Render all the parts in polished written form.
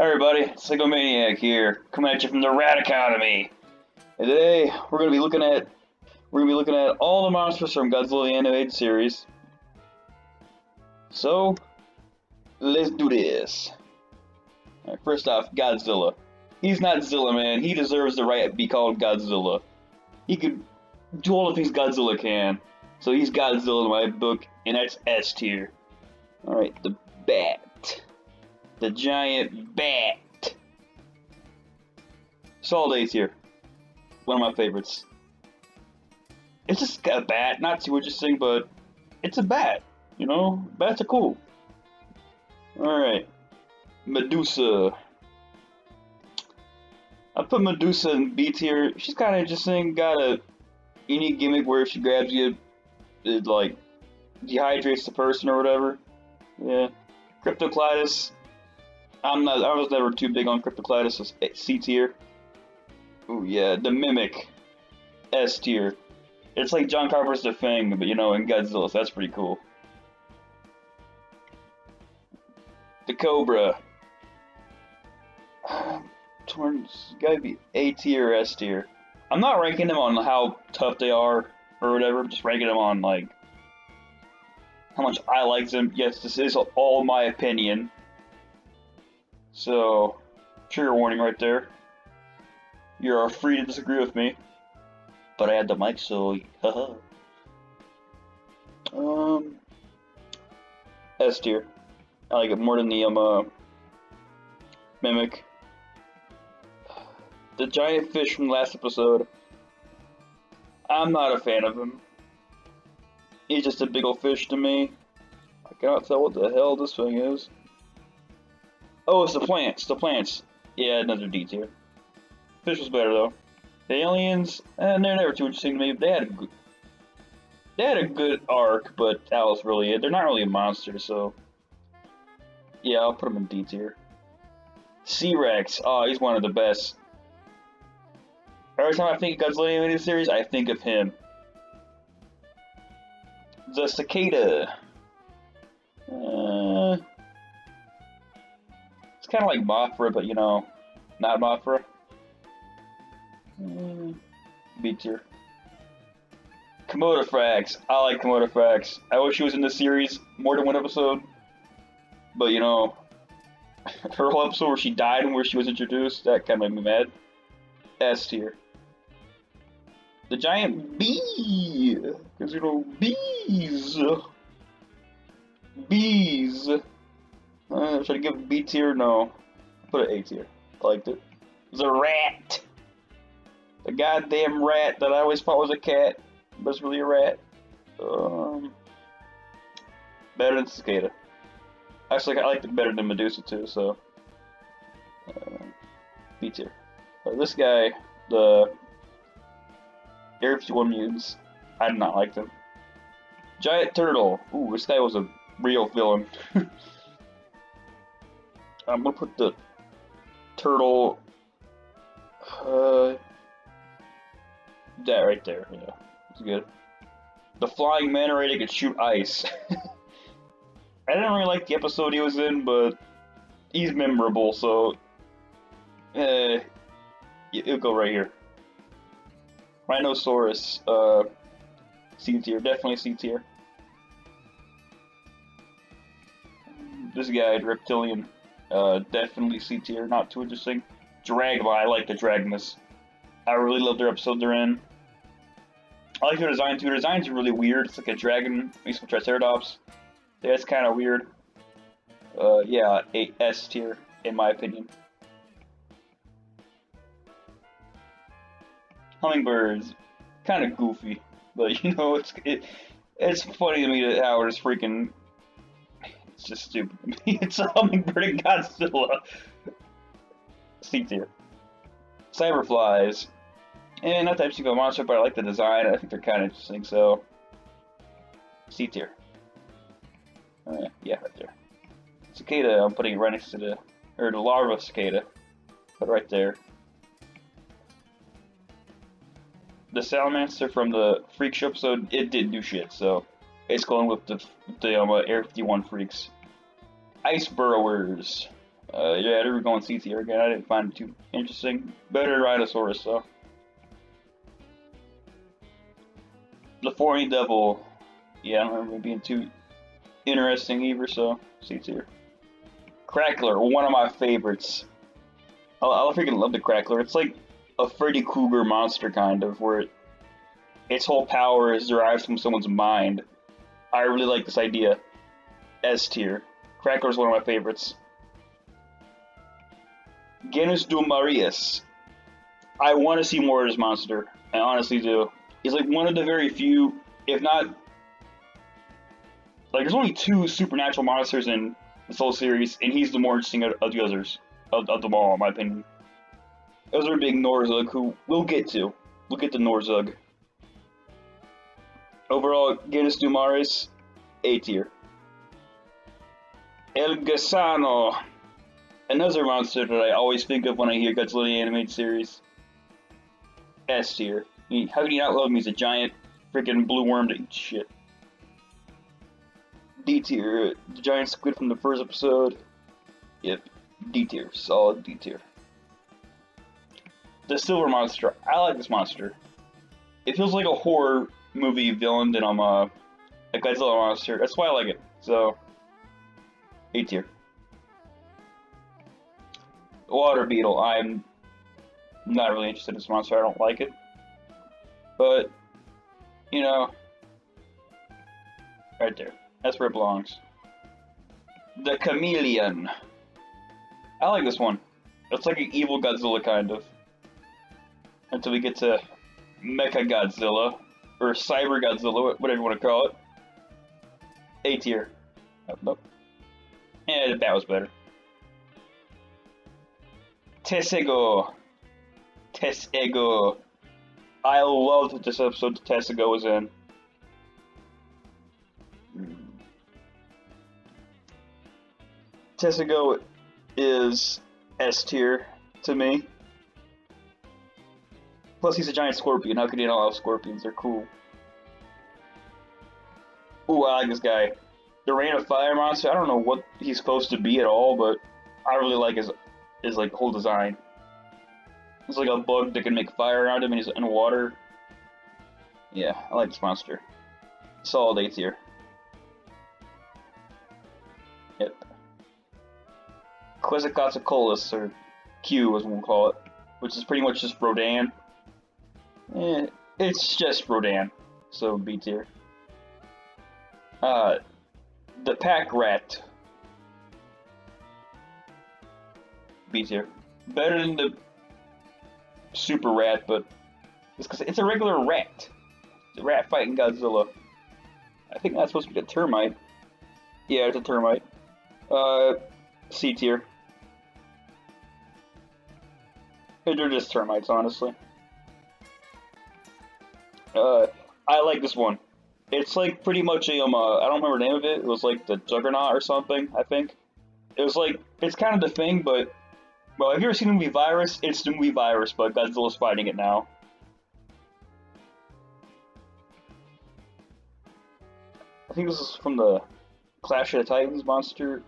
Hi everybody, PyschoMainiac here, coming at you from the Rat Economy. And today we're gonna be looking at all the monsters from Godzilla the animated series. So let's do this. Alright, first off, Godzilla. He's not Zilla, man. He deserves the right to be called Godzilla. He could do all the things Godzilla can. So he's Godzilla in my book, and that's S tier. Alright, the bat. The giant bat. Solid A tier. One of my favorites. It's just a bat, not too interesting, but it's a bat. You know, bats are cool. Alright. Medusa. I put Medusa in B tier. She's kind of interesting. Got a unique gimmick where if she grabs you, it like dehydrates the person or whatever. Yeah. Cryptoclytus. I was never too big on Cryptoclytus, so C tier. Ooh yeah, the Mimic. S tier. It's like John Carpenter's The Thing, but you know, in Godzilla, so that's pretty cool. The Cobra. It's gotta be A tier or S tier. I'm not ranking them on how tough they are or whatever, I'm just ranking them on like how much I like them. Yes, this is all my opinion. So, trigger warning right there. You're free to disagree with me. But I had the mic, so haha. S tier. I like it more than the Mimic. The giant fish from the last episode. I'm not a fan of him. He's just a big old fish to me. I cannot tell what the hell this thing is. Oh, it's the plants. The plants. Yeah, another D tier. Fish was better though. The aliens, they're never too interesting to me. They had a good arc, but that was really it. They're not really a monster, so yeah, I'll put them in D tier. C-Rex. Oh, he's one of the best. Every time I think of Godzilla animated series, I think of him. The cicada. It's kind of like Mothra, but you know, not Mothra. B tier. Komodofrax. I like Komodofrax. I wish she was in the series more than one episode. But you know, her whole episode where she died and where she was introduced, that kind of made me mad. S tier. The giant bee! Because you know, bees! Bees! Should I give it B tier? No. Put it A tier. I liked it. The rat! The goddamn rat that I always thought was a cat, but it's really a rat. Better than cicada. Actually, I liked it better than Medusa too, so B tier. This guy, the Air 51 mutants, I did not like them. Giant turtle. Ooh, this guy was a real villain. I'm gonna put the turtle. That right there. Yeah, it's good. The flying manta ray that could shoot ice. I didn't really like the episode he was in, but he's memorable, so it'll go right here. Rhinoceros, C tier, definitely C tier. This guy, reptilian, definitely C tier, not too interesting. Dragma, I like the Dragmas. I really love their episode they're in. I like their design too. Their designs are really weird. It's like a dragon mixed with Triceratops. Yeah, it's kind of weird. Yeah, a S tier in my opinion. Hummingbirds, kind of goofy, but you know it's funny to me that how it's freaking. It's just stupid to me. It's a hummingbird in Godzilla. C tier. Cyberflies. And not that of a monster, but I like the design. I think they're kind of interesting, so C tier. Yeah, right there. Cicada, I'm putting it right next to the larva cicada. Put it right there. The Salamander from the Freak Show episode, it didn't do shit, so it's going with the Air 51 freaks. Ice burrowers. Yeah, we're going C tier again. I didn't find it too interesting. Better Rhinosaurus, though. The Thorny Devil. Yeah, I don't remember it being too interesting either, so C tier. Crackler, one of my favorites. I freaking love the Crackler. It's like a Freddy Krueger monster, kind of, where its whole power is derived from someone's mind. I really like this idea. S tier. Crackler is one of my favorites. Genus Dumarius. I want to see more of this monster. I honestly do. He's like one of the very few, if not, like there's only 2 supernatural monsters in this whole series, and he's the more interesting of the others, of them all, in my opinion. Those are big Norzug, who we'll get to. We'll get to Norzug. Overall, Genus Dumarius, A tier. El Gusano. Another monster that I always think of when I hear Godzilla the animated series. S tier. How can you not love him? He's a giant freaking blue worm that eats shit. D tier. The giant squid from the first episode. Yep. D tier. Solid D tier. The silver monster. I like this monster. It feels like a horror movie villain than I'm a Godzilla monster. That's why I like it. So, A tier. Water beetle. I'm not really interested in this monster. I don't like it. But, you know, right there. That's where it belongs. The chameleon. I like this one. It's like an evil Godzilla, kind of. Until we get to Mecha Godzilla, or Cyber Godzilla, whatever you want to call it. A tier. Nope. Yeah, that was better. Tessego. Tessego. I loved that this episode Tessego was in. Tessego is S tier to me. Plus, he's a giant scorpion. How could you not love scorpions? They're cool. Ooh, I like this guy. The Rain of Fire monster. I don't know what he's supposed to be at all, but I really like his like whole design. It's like a bug that can make fire around him and he's in water. Yeah, I like this monster. Solid A tier. Yep. Quetzalcoatlus, or Q as we'll call it, which is pretty much just Rodan. It's just Rodan, so B tier. The Pack Rat. B tier. Better than the Super Rat, but it's because it's a regular rat. The rat fighting Godzilla. I think that's supposed to be a termite. Yeah, it's a termite. C tier. They're just termites, honestly. I like this one. It's like pretty much a, I don't remember the name of it. It was like the Juggernaut or something, I think. It was like, it's kind of the thing, but, well, have you ever seen the movie Virus? It's the movie Virus, but Godzilla's fighting it now. I think this is from the Clash of the Titans monster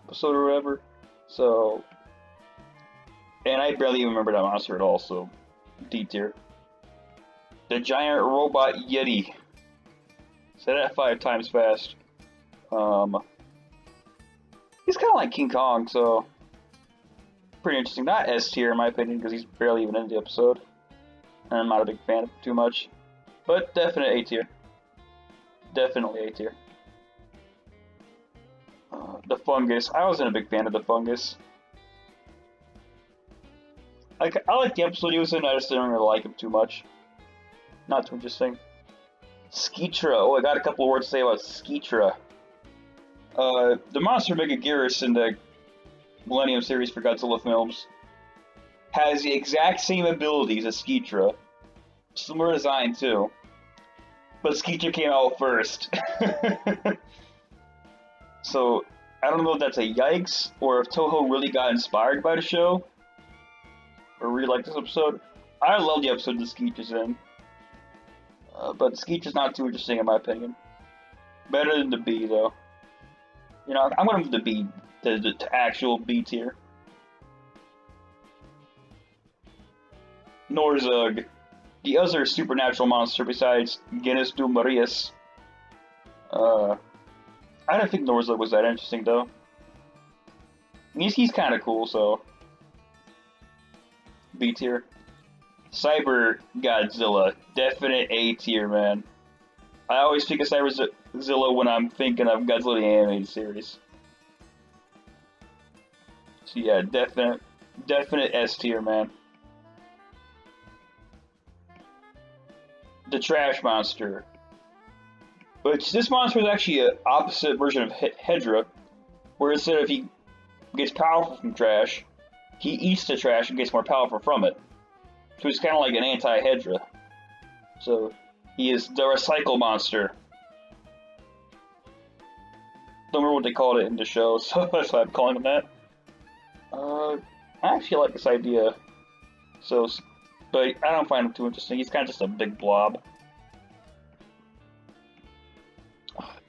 episode or whatever. So, and I barely even remember that monster at all, so D tier. The Giant Robot Yeti. Say that 5 times fast. He's kind of like King Kong, so pretty interesting. Not S tier in my opinion, because he's barely even in the episode. And I'm not a big fan of him too much. But definite A tier. Definitely A tier. The Fungus. I wasn't a big fan of the Fungus. I like the episode he was in, I just didn't really like him too much. Not too interesting. Skeetra. Oh, I got a couple of words to say about Skeetra. The monster Megaguirus in the Millennium series for Godzilla films has the exact same abilities as Skeetra. Similar design, too. But Skeetra came out first. So, I don't know if that's a yikes, or if Toho really got inspired by the show, or really liked this episode. I love the episode that Skeetra's in. But Skeetra's not too interesting in my opinion. Better than the B, though. You know, I'm gonna move the B to actual B tier. Norzug, the other supernatural monster besides Guinness du Marius. I don't think Norzug was that interesting though. He's kind of cool, so B tier. Cyber Godzilla, definite A tier, man. I always think of Cyber Godzilla when I'm thinking of Godzilla the animated series. So yeah, definite S tier, man. The Trash Monster, which this monster is actually an opposite version of Hedra, where instead of he gets powerful from trash, he eats the trash and gets more powerful from it. So he's kind of like an anti-Hedra. So he is the Recycle Monster. Don't remember what they called it in the show, so that's why I'm calling him that. I actually like this idea. So, but I don't find him too interesting. He's kind of just a big blob.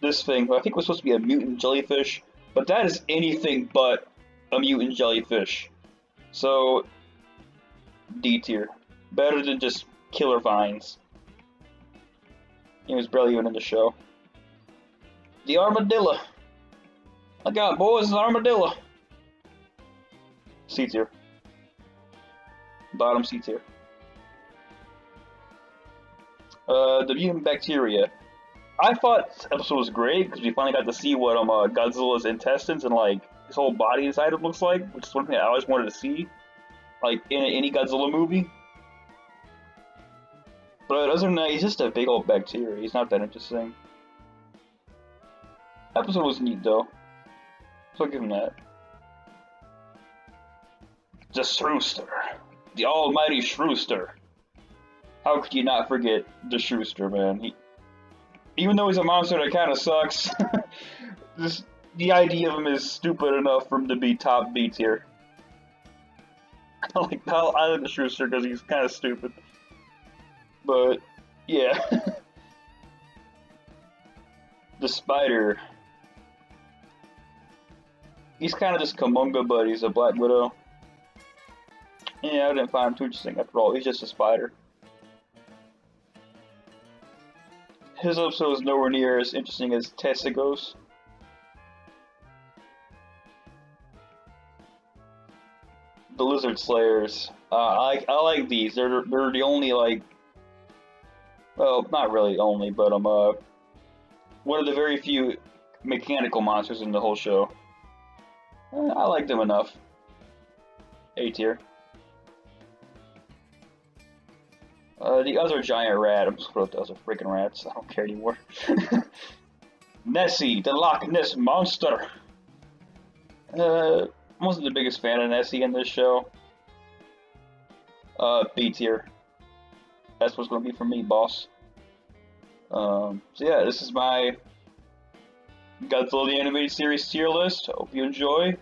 This thing, I think was supposed to be a mutant jellyfish, but that is anything but a mutant jellyfish. So, D tier. Better than just Killer Vines. He was barely even in the show. The Armadillo. Look out, boys, an armadillo. C tier. Bottom C tier. The mutant bacteria. I thought this episode was great because we finally got to see what Godzilla's intestines and like his whole body inside it looks like, which is one thing I always wanted to see, like in any Godzilla movie. But other than that, he's just a big old bacteria. He's not that interesting. Episode was neat though, so I'll give him that. The Shrewster, the almighty Shrewster. How could you not forget the Shrewster, man? Even though he's a monster that kind of sucks, the idea of him is stupid enough for him to be top B tier. I like the Shrewster because he's kind of stupid. But, yeah. The Spider. He's kind of just Kumonga, but he's a Black Widow. Yeah, I didn't find him too interesting after all. He's just a spider. His episode is nowhere near as interesting as Tessigo's. The Lizard Slayers. I like these. They're the only like. Well, not really only, but one of the very few mechanical monsters in the whole show. I like them enough. A tier. The other giant rat. I'm just gonna put those are freaking rats. I don't care anymore. Nessie, the Loch Ness Monster. I wasn't the biggest fan of Nessie in this show. B tier. That's what's gonna be for me, boss. So yeah, this is my Godzilla the Animated Series tier list. Hope you enjoy.